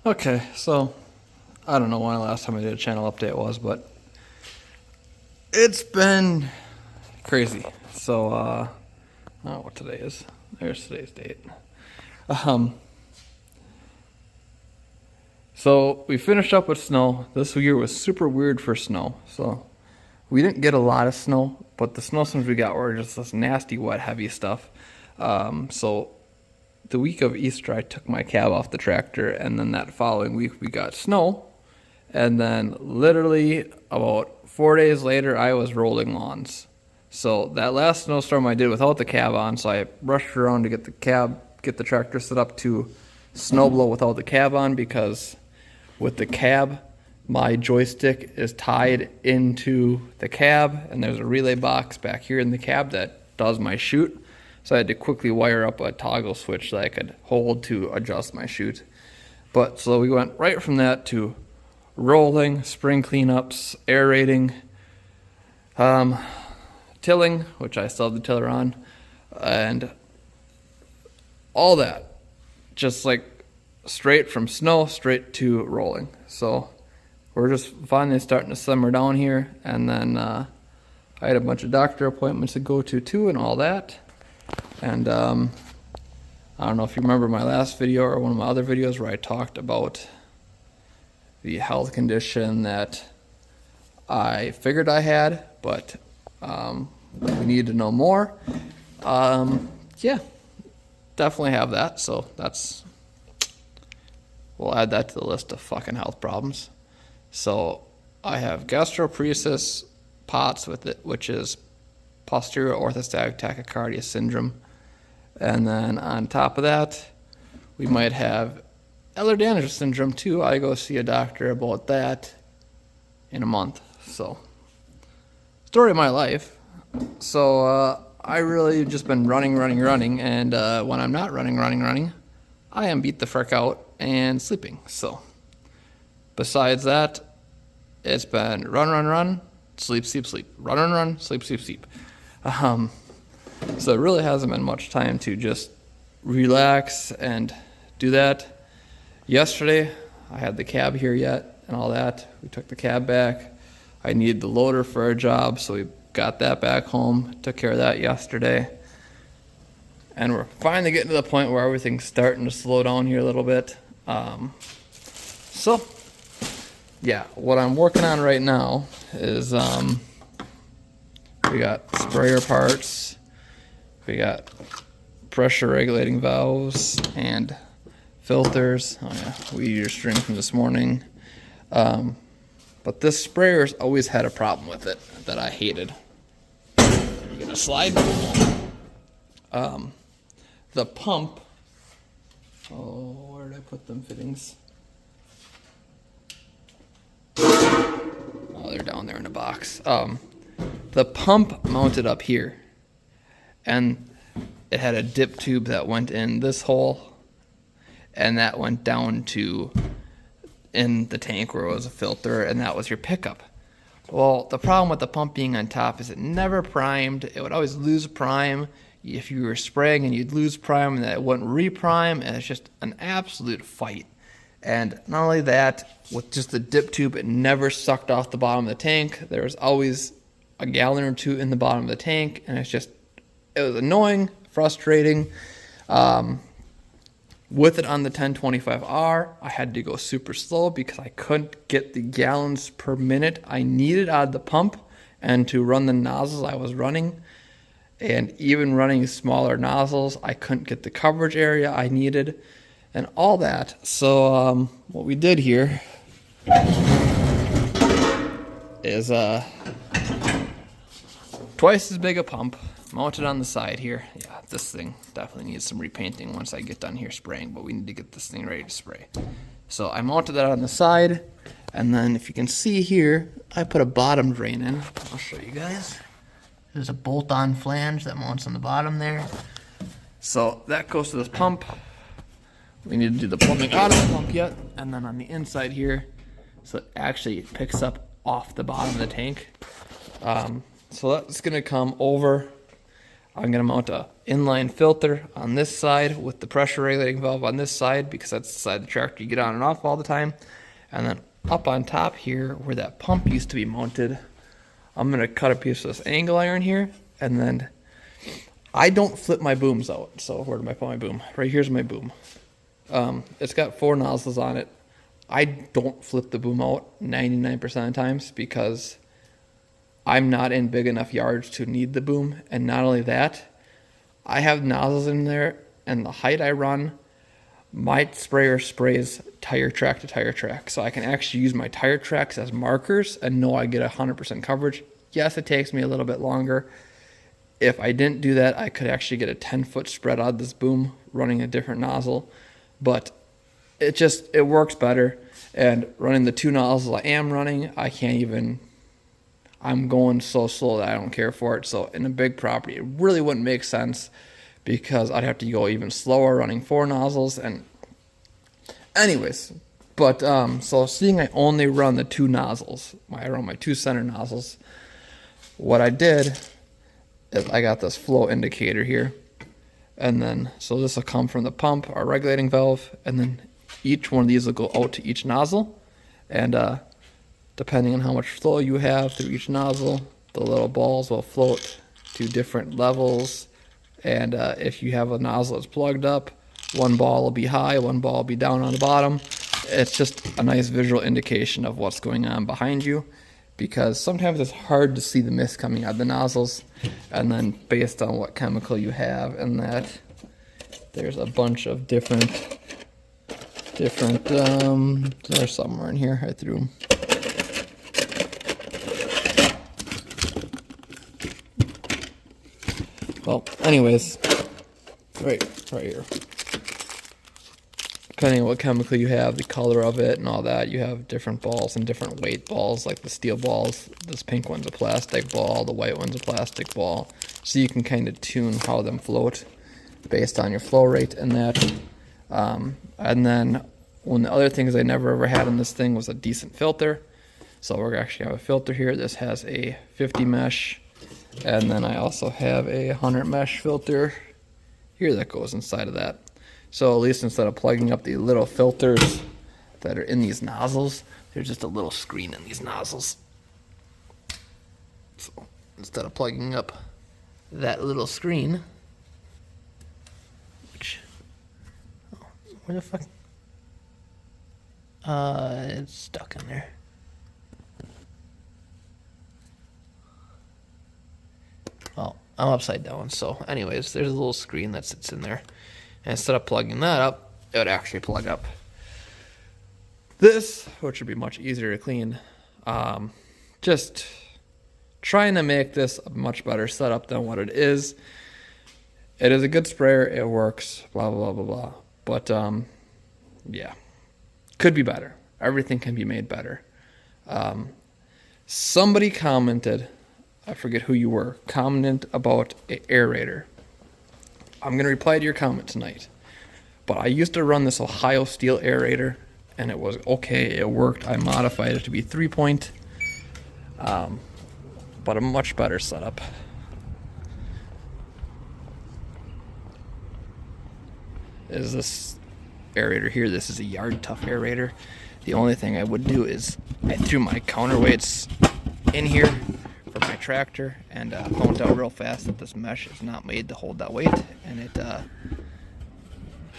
Okay, so I don't know when the last time I did a channel update was, but it's been crazy. So, I don't know what today is. There's today's date. Um, so we finished up with snow. This year was super weird for snow. So we didn't get a lot of snow, but the snowstorms we got were just this nasty, wet, heavy stuff. So the week of Easter, I took my cab off the tractor, and then that following week we got snow. And then literally about 4 days later, I was rolling lawns. So that last snowstorm I did without the cab on, so I rushed around to get the tractor set up to snowblow without the cab on, because with the cab, my joystick is tied into the cab, and there's a relay box back here in the cab that does my chute. So I had to quickly wire up a toggle switch that I could hold to adjust my chute. But so we went right from that to rolling, spring cleanups, aerating, tilling, which I still have the tiller on, and all that. Just like straight from snow, straight to rolling. So we're just finally starting to simmer down here, and then I had a bunch of doctor appointments to go to too and all that. And I don't know if you remember my last video or one of my other videos where I talked about the health condition that I figured I had, but we need to know more. Yeah, definitely have that. So we'll add that to the list of fucking health problems. So I have gastroparesis, POTS with it, which is posterior orthostatic tachycardia syndrome. And then on top of that, we might have Ehlers-Danlos syndrome too. I go see a doctor about that in a month. So, story of my life. So I really just been running, and when I'm not running, I am beat the frick out and sleeping. So, besides that, it's been run, sleep, run, sleep. So it really hasn't been much time to just relax and do that. Yesterday, I had the cab here yet and all that. We took the cab back. I needed the loader for a job, so we got that back home, took care of that yesterday. And we're finally getting to the point where everything's starting to slow down here a little bit. So, yeah, what I'm working on right now is we got sprayer parts, we got pressure regulating valves and filters. Oh yeah, we used your string from this morning. But this sprayer's always had a problem with it that I hated. You gonna slide? The pump. Oh, where did I put them fittings? Oh, they're down there in a box. The pump mounted up here, and it had a dip tube that went in this hole, and that went down to in the tank where it was a filter, and that was your pickup. Well, the problem with the pump being on top is it never primed. It would always lose prime if you were spraying, and you'd lose prime and it wouldn't reprime, and it's just an absolute fight. And not only that, with just the dip tube, it never sucked off the bottom of the tank. There was always a gallon or two in the bottom of the tank, and it was annoying, frustrating. With it on the 1025R, I had to go super slow because I couldn't get the gallons per minute I needed out of the pump, and to run the nozzles I was running. And even running smaller nozzles, I couldn't get the coverage area I needed and all that. So what we did here is twice as big a pump mounted on the side here. Yeah, this thing definitely needs some repainting once I get done here spraying, but we need to get this thing ready to spray. So I mounted that on the side, and then if you can see here, I put a bottom drain in. I'll show you guys. There's a bolt-on flange that mounts on the bottom there. So that goes to this pump. We need to do the plumbing out of the pump yet, and then on the inside here, so it actually picks up off the bottom of the tank. So that's gonna come over I'm going to mount a inline filter on this side with the pressure regulating valve on this side, because that's the side of the tractor you get on and off all the time. And then up on top here where that pump used to be mounted, I'm going to cut a piece of this angle iron here, and then I don't flip my booms out. So where did I put my boom? Right here's my boom. It's got 4 nozzles on it. I don't flip the boom out 99% of the times because I'm not in big enough yards to need the boom. And not only that, I have nozzles in there, and the height I run, my sprayer sprays tire track to tire track. So I can actually use my tire tracks as markers and know I get 100% coverage. Yes, it takes me a little bit longer. If I didn't do that, I could actually get a 10-foot spread out of this boom running a different nozzle. But it works better. And running the 2 nozzles I am running, I'm going so slow that I don't care for it. So in a big property, it really wouldn't make sense because I'd have to go even slower running 4 nozzles. And anyways, but so seeing I only run the 2 nozzles, I run my 2 center nozzles, what I did is I got this flow indicator here. And then, so this will come from the pump, our regulating valve, and then each one of these will go out to each nozzle. And depending on how much flow you have through each nozzle, the little balls will float to different levels. And if you have a nozzle that's plugged up, one ball will be high, one ball will be down on the bottom. It's just a nice visual indication of what's going on behind you, because sometimes it's hard to see the mist coming out of the nozzles. And then based on what chemical you have and that, there's a bunch of different they're somewhere in here. I threw them. Well, anyways, right here. Depending on what chemical you have, the color of it and all that, you have different balls and different weight balls, like the steel balls. This pink one's a plastic ball, the white one's a plastic ball. So you can kind of tune how them float based on your flow rate and that. And then one of the other things I never ever had on this thing was a decent filter. So we're actually have a filter here. This has a 50 mesh, and then I also have a 100 mesh filter here that goes inside of that. So at least instead of plugging up the little filters that are in these nozzles, there's just a little screen in these nozzles. So instead of plugging up that little screen, which, oh, where the fuck? It's stuck in there. Well, I'm upside down, so anyways, there's a little screen that sits in there. And instead of plugging that up, it would actually plug up this, which would be much easier to clean. Just trying to make this a much better setup than what it is. It is a good sprayer, it works, blah, blah, blah, blah, blah. But, yeah, could be better. Everything can be made better. Somebody commented, I forget who you were, commented about an aerator. I'm going to reply to your comment tonight. But I used to run this Ohio Steel aerator, and it was okay. It worked. I modified it to be 3-point, but a much better setup. Is this aerator here? This is a Yard Tough aerator. The only thing I would do is I threw my counterweights in here for my tractor, and found out real fast that this mesh is not made to hold that weight, and it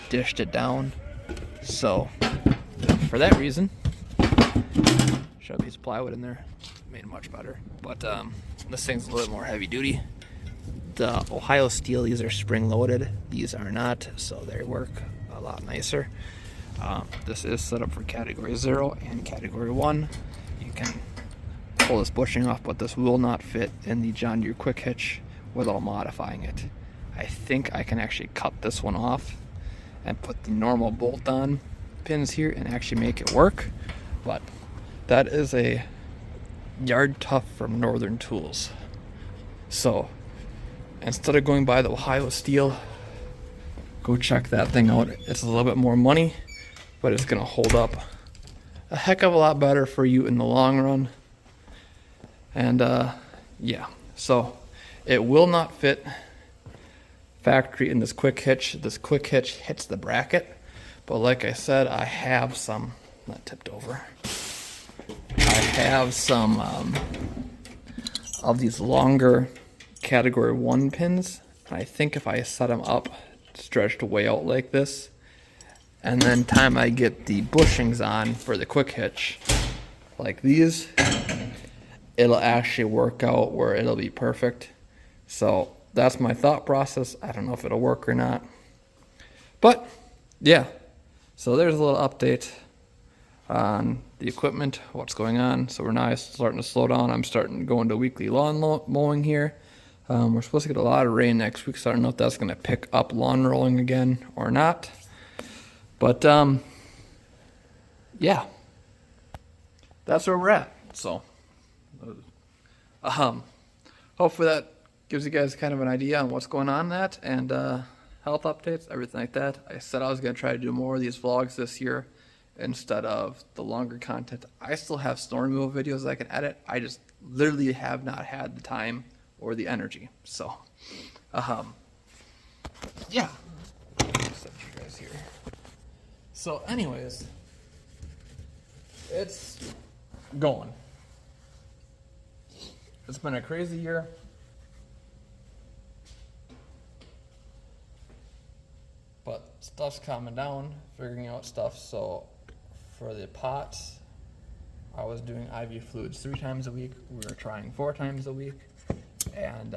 dished it down. So for that reason, shove a piece of plywood in there, made it much better. But this thing's a little bit more heavy duty. The Ohio Steel, these are spring loaded, these are not, so they work a lot nicer. This is set up for category 0 and category 1. You can pull this bushing off, but this will not fit in the John Deere Quick Hitch without modifying it. I think I can actually cut this one off and put the normal bolt-on pins here and actually make it work. But that is a Yard Tough from Northern Tools. So instead of going by the Ohio Steel, go check that thing out. It's a little bit more money, but it's gonna hold up a heck of a lot better for you in the long run. And yeah, so it will not fit factory in this quick hitch. This quick hitch hits the bracket, but like I said, I have some, not tipped over, I have some of these longer category 1 pins. I think if I set them up stretched way out like this, and then time I get the bushings on for the quick hitch like these, it'll actually work out where it'll be perfect. So that's my thought process. I don't know if it'll work or not, but yeah, so there's a little update on the equipment, what's going on. So we're now starting to slow down. I'm starting to go into weekly lawn mowing here. We're supposed to get a lot of rain next week, so I don't know if that's going to pick up lawn rolling again or not. But yeah, that's where we're at. So hopefully that gives you guys kind of an idea on what's going on in that, and health updates, everything like that. I said I was going to try to do more of these vlogs this year instead of the longer content. I still have snow removal videos I can edit. I just literally have not had the time or the energy. So yeah, set you guys here. So anyways, it's going. It's been a crazy year. But stuff's calming down, figuring out stuff. So for the pots, I was doing IV fluids 3 times a week. We were trying 4 times a week. And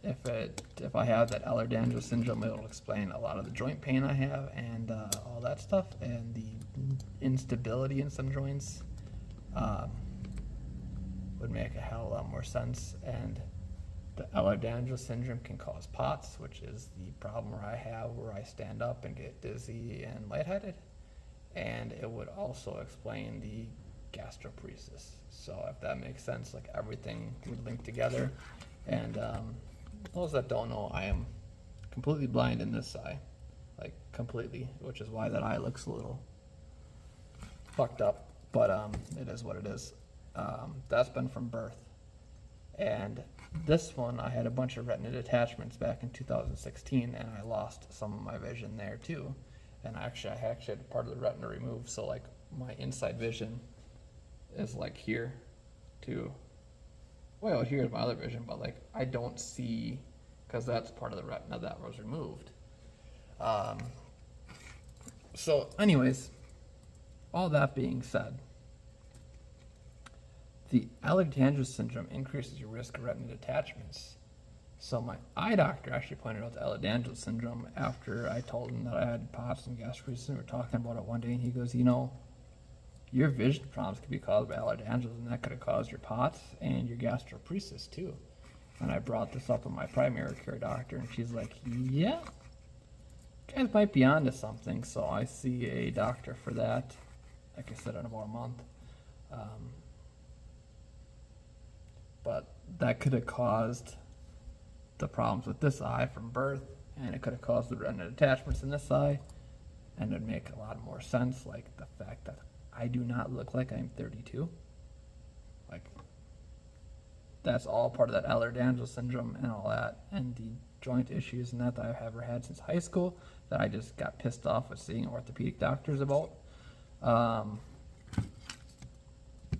if I have that Ehlers-Danlos syndrome, it'll explain a lot of the joint pain I have and all that stuff, and the instability in some joints would make a hell of a lot more sense. And the Ehlers-Danlos syndrome can cause POTS, which is the problem where I have where I stand up and get dizzy and lightheaded. And it would also explain the gastroparesis. So if that makes sense, like everything would link together. And those that don't know, I am completely blind in this eye, like completely, which is why that eye looks a little fucked up, but it is what it is. That's been from birth. And this one, I had a bunch of retina detachments back in 2016, and I lost some of my vision there too. And I actually had part of the retina removed, so like my inside vision is like here too. Way out here is my other vision, but like I don't see, because that's part of the retina that was removed. So anyways, all that being said, the Ehlers-Danlos syndrome increases your risk of retina detachments. So my eye doctor actually pointed out the Ehlers-Danlos syndrome after I told him that I had POTS and gastroparesis. We were talking about it one day, and he goes, you know, your vision problems could be caused by Ehlers-Danlos, and that could have caused your POTS and your gastroparesis too. And I brought this up with my primary care doctor, and she's like, yeah, you guys might be onto something. So I see a doctor for that, like I said, in about a month. But that could have caused the problems with this eye from birth, and it could have caused the retina detachments in this eye, and it would make a lot more sense, like the fact that I do not look like I'm 32. Like, that's all part of that Ehlers-Danlos syndrome and all that, and the joint issues and that I've ever had since high school that I just got pissed off with seeing orthopedic doctors about.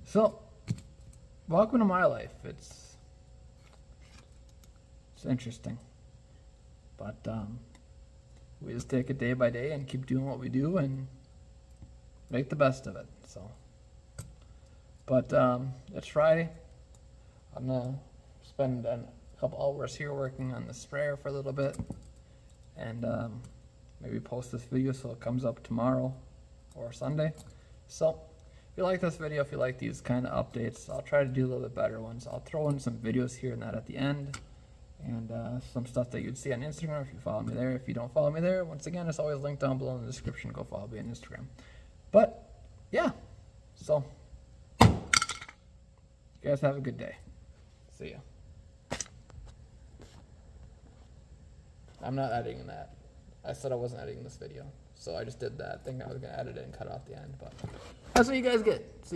So, welcome to my life. It's interesting, but we just take it day by day and keep doing what we do and make the best of it. So, but it's Friday. I'm gonna spend a couple hours here working on the sprayer for a little bit, and maybe post this video so it comes up tomorrow or Sunday. So if you like this video, if you like these kind of updates, I'll try to do a little bit better ones. I'll throw in some videos here and that at the end, and some stuff that you'd see on Instagram if you follow me there. If you don't follow me there, once again, it's always linked down below in the description. Go follow me on Instagram. But yeah, so you guys have a good day. See ya. I'm not editing that. I said I wasn't editing this video, so I just did that. I think I was gonna edit it and cut off the end, but that's what you guys get. See